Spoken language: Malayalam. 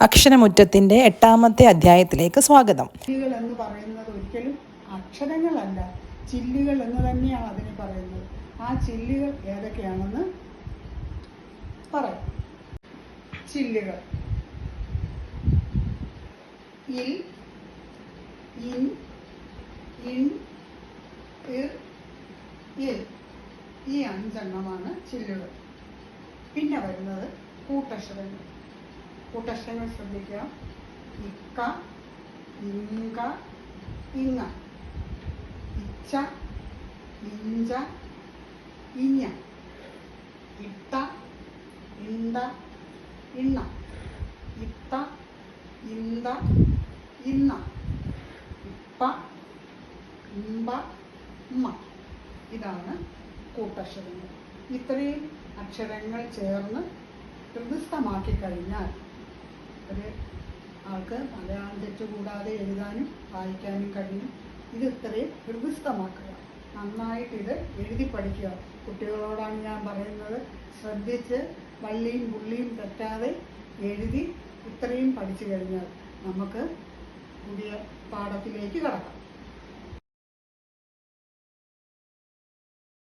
അക്ഷരമുറ്റത്തിന്റെ 8ാമത്തെ അധ്യായത്തിലേക്ക് സ്വാഗതം. ചില്ലുകൾ എന്ന് പറയുന്നത് ഒരിക്കലും അക്ഷരങ്ങളല്ല, ചില്ലുകൾ എന്ന് തന്നെയാണ് അതിനെ പറയുന്നത്. ആ ചില്ലുകൾ ഏതൊക്കെയാണെന്ന് പറയാം. ചില്ലുകൾ: ഇൽ, ഇൻ, ഇൻ, ഇർ, ഇൽ. ഈ 5 എണ്ണമാണ് ചില്ലുകൾ. പിന്നെ വരുന്നത് കൂട്ടക്ഷരങ്ങൾ. കൂട്ടക്ഷരങ്ങൾ ശ്രദ്ധിക്കുക: ഇക്ക, ഇങ്ക, ഇങ്ങ, ഇച്ച, ഇഞ്ച, ഇഞ്ഞ, ഇട്ട, ഇണ്ട, ഇണ്ണ, ഇത്ത, ഇന്ത, ഇന്ന, ഇപ്പ, ഇമ്പ, ഉമ്മ. ഇതാണ് കൂട്ടക്ഷരങ്ങൾ. ഇത്രയും അക്ഷരങ്ങൾ ചേർന്ന് ഹൃദിസ്ഥമാക്കി കഴിഞ്ഞാൽ ഒരു ആൾക്ക് മലയാളം തെറ്റുകൂടാതെ എഴുതാനും വായിക്കാനും കഴിയും. ഇത് ഇത്രയും ഹൃദിസ്ഥമാക്കുക, നന്നായിട്ട് ഇത് എഴുതി പഠിക്കുക. കുട്ടികളോടാണ് ഞാൻ പറയുന്നത്, ശ്രദ്ധിച്ച് വള്ളിയും പുള്ളിയും തെറ്റാതെ എഴുതി ഇത്രയും പഠിച്ചു കഴിഞ്ഞാൽ നമുക്ക് പുതിയ പാഠത്തിലേക്ക് കടക്കാം.